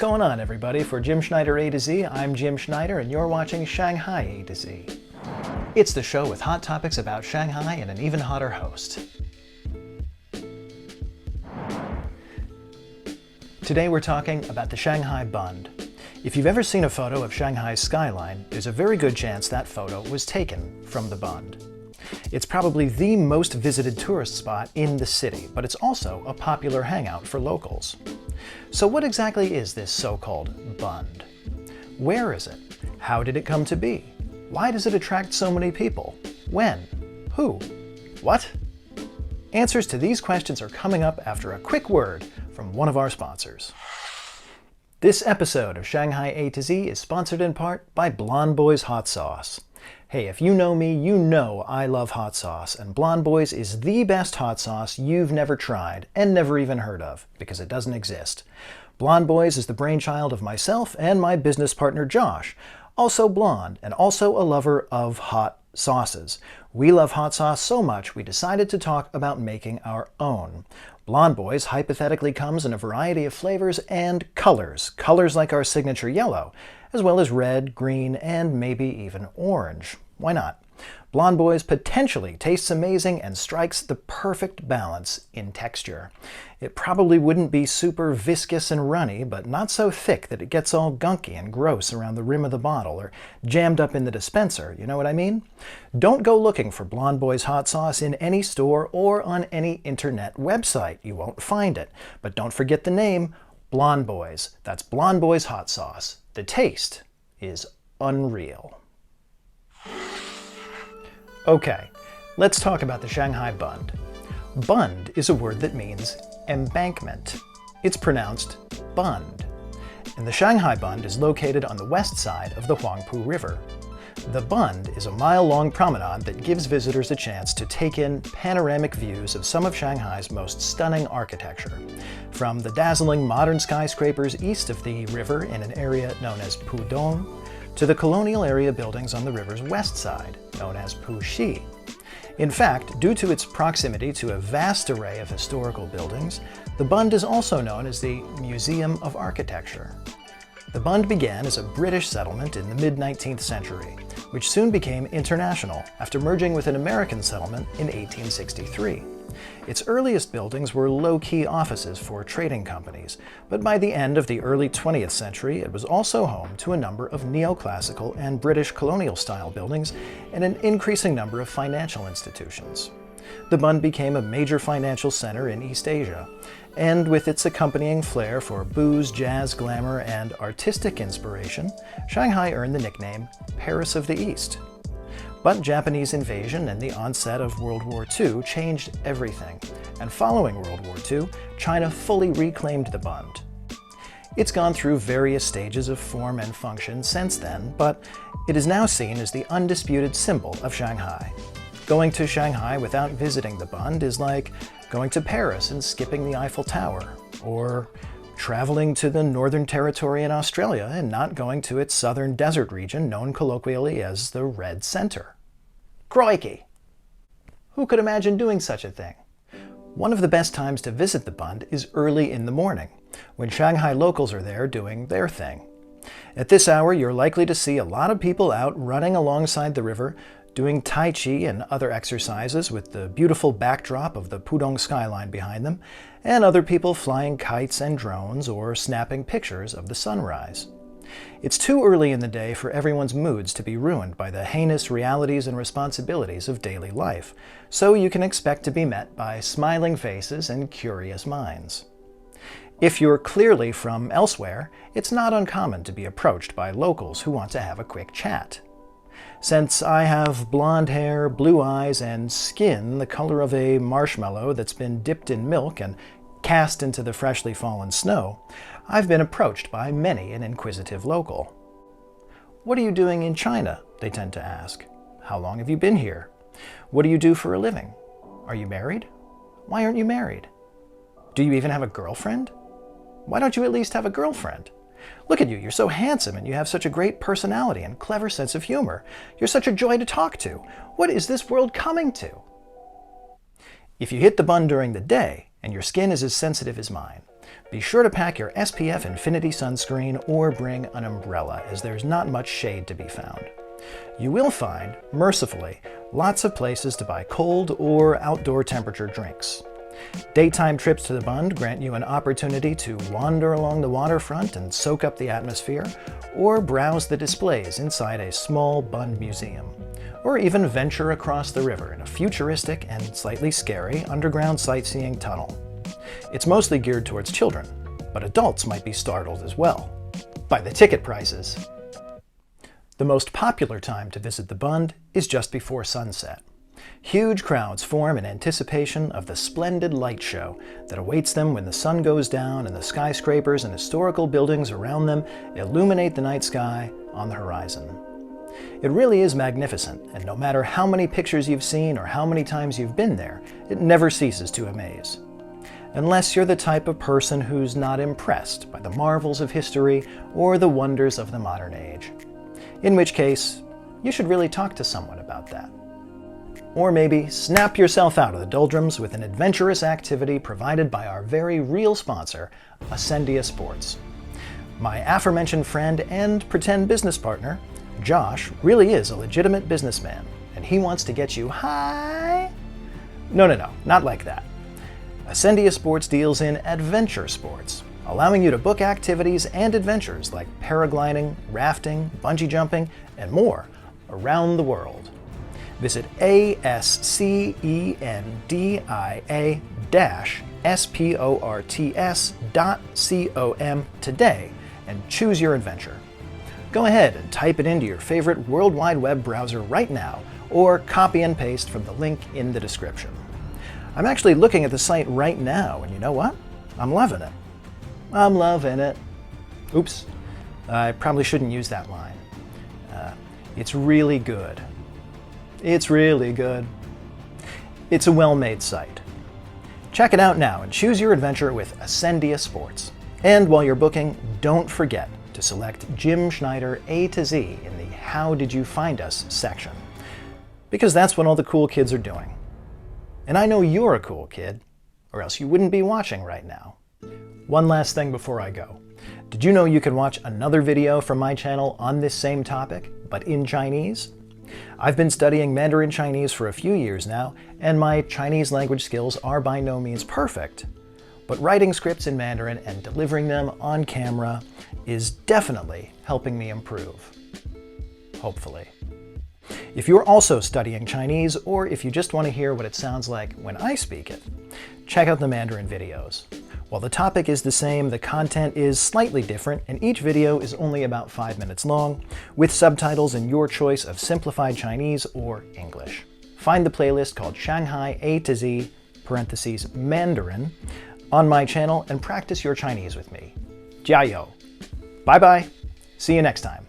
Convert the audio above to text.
going on, everybody? For Jim Schneider A to Z, I'm Jim Schneider, and you're watching Shanghai A to Z. It's the show with hot topics about Shanghai and an even hotter host. Today we're talking about the Shanghai Bund. If you've ever seen a photo of Shanghai's skyline, there's a very good chance that photo was taken from the Bund. It's probably the most visited tourist spot in the city, but it's also a popular hangout for locals. So what exactly is this so-called Bund? Where is it? How did it come to be? Why does it attract so many people? When? Who? What? Answers to these questions are coming up after a quick word from one of our sponsors. This episode of Shanghai A to Z is sponsored in part by Blonde Boy's Hot Sauce. Hey, if you know me, you know I love hot sauce, and Blonde Boy's is the best hot sauce you've never tried and never even heard of, because it doesn't exist. Blonde Boy's is the brainchild of myself and my business partner Josh, also blonde and also a lover of hot sauces. We love hot sauce so much we decided to talk about making our own. Blonde Boy's hypothetically comes in a variety of flavors and colors like our signature yellow, as well as red, green, and maybe even orange. Why not? Blonde Boy's potentially tastes amazing and strikes the perfect balance in texture. It probably wouldn't be super viscous and runny, but not so thick that it gets all gunky and gross around the rim of the bottle or jammed up in the dispenser, you know what I mean? Don't go looking for Blonde Boy's hot sauce in any store or on any internet website. You won't find it. But don't forget the name, Blonde Boy's. That's Blonde Boy's hot sauce. The taste is unreal. Okay, let's talk about the Shanghai Bund. Bund is a word that means embankment. It's pronounced Bund. And the Shanghai Bund is located on the west side of the Huangpu River. The Bund is a mile-long promenade that gives visitors a chance to take in panoramic views of some of Shanghai's most stunning architecture. From the dazzling modern skyscrapers east of the river in an area known as Pudong, to the colonial area buildings on the river's west side, known as Puxi. In fact, due to its proximity to a vast array of historical buildings, the Bund is also known as the Museum of Architecture. The Bund began as a British settlement in the mid-19th century, which soon became international after merging with an American settlement in 1863. Its earliest buildings were low-key offices for trading companies, but by the end of the early 20th century it was also home to a number of neoclassical and British colonial-style buildings and an increasing number of financial institutions. The Bund became a major financial center in East Asia, and with its accompanying flair for booze, jazz, glamour, and artistic inspiration, Shanghai earned the nickname Paris of the East. But Japanese invasion and the onset of World War II changed everything, and following World War II, China fully reclaimed the Bund. It's gone through various stages of form and function since then, but it is now seen as the undisputed symbol of Shanghai. Going to Shanghai without visiting the Bund is like going to Paris and skipping the Eiffel Tower, or traveling to the Northern Territory in Australia and not going to its southern desert region known colloquially as the Red Center. Crikey! Who could imagine doing such a thing? One of the best times to visit the Bund is early in the morning, when Shanghai locals are there doing their thing. At this hour, you're likely to see a lot of people out running alongside the river, doing Tai Chi and other exercises with the beautiful backdrop of the Pudong skyline behind them, and other people flying kites and drones or snapping pictures of the sunrise. It's too early in the day for everyone's moods to be ruined by the heinous realities and responsibilities of daily life, so you can expect to be met by smiling faces and curious minds. If you're clearly from elsewhere, it's not uncommon to be approached by locals who want to have a quick chat. Since I have blonde hair, blue eyes, and skin the color of a marshmallow that's been dipped in milk and cast into the freshly fallen snow, I've been approached by many an inquisitive local. "What are you doing in China?" they tend to ask. "How long have you been here? What do you do for a living? Are you married? Why aren't you married? Do you even have a girlfriend? Why don't you at least have a girlfriend? Look at you, you're so handsome and you have such a great personality and clever sense of humor. You're such a joy to talk to. What is this world coming to?" If you hit the Bund during the day, and your skin is as sensitive as mine, Be sure to pack your SPF Infinity sunscreen or bring an umbrella, as there's not much shade to be found. You will find, mercifully, lots of places to buy cold or outdoor temperature drinks. Daytime trips to the Bund grant you an opportunity to wander along the waterfront and soak up the atmosphere, or browse the displays inside a small Bund museum, or even venture across the river in a futuristic and slightly scary underground sightseeing tunnel. It's mostly geared towards children, but adults might be startled as well by the ticket prices. The most popular time to visit the Bund is just before sunset. Huge crowds form in anticipation of the splendid light show that awaits them when the sun goes down and the skyscrapers and historical buildings around them illuminate the night sky on the horizon. It really is magnificent, and no matter how many pictures you've seen or how many times you've been there, it never ceases to amaze. Unless you're the type of person who's not impressed by the marvels of history or the wonders of the modern age. In which case, you should really talk to someone about that. Or maybe snap yourself out of the doldrums with an adventurous activity provided by our very real sponsor, Ascendia Sports. My aforementioned friend and pretend business partner, Josh, really is a legitimate businessman, and he wants to get you high. No, not like that. Ascendia Sports deals in adventure sports, allowing you to book activities and adventures like paragliding, rafting, bungee jumping, and more around the world. Visit ascendia-sports.com today and choose your adventure. Go ahead and type it into your favorite World Wide Web browser right now, or copy and paste from the link in the description. I'm actually looking at the site right now, and you know what? I'm loving it. I'm loving it. Oops, I probably shouldn't use that line. It's really good. It's really good. It's a well-made site. Check it out now and choose your adventure with Ascendia Sports. And while you're booking, don't forget to select Jim Schneider A-Z in the How Did You Find Us section, because that's what all the cool kids are doing. And I know you're a cool kid, or else you wouldn't be watching right now. One last thing before I go. Did you know you can watch another video from my channel on this same topic, but in Chinese? I've been studying Mandarin Chinese for a few years now, and my Chinese language skills are by no means perfect. But writing scripts in Mandarin and delivering them on camera is definitely helping me improve. Hopefully. If you're also studying Chinese, or if you just want to hear what it sounds like when I speak it, check out the Mandarin videos. While the topic is the same, the content is slightly different, and each video is only about 5 minutes long, with subtitles in your choice of simplified Chinese or English. Find the playlist called Shanghai A-Z (Mandarin) on my channel and practice your Chinese with me. 加油! Bye bye! See you next time.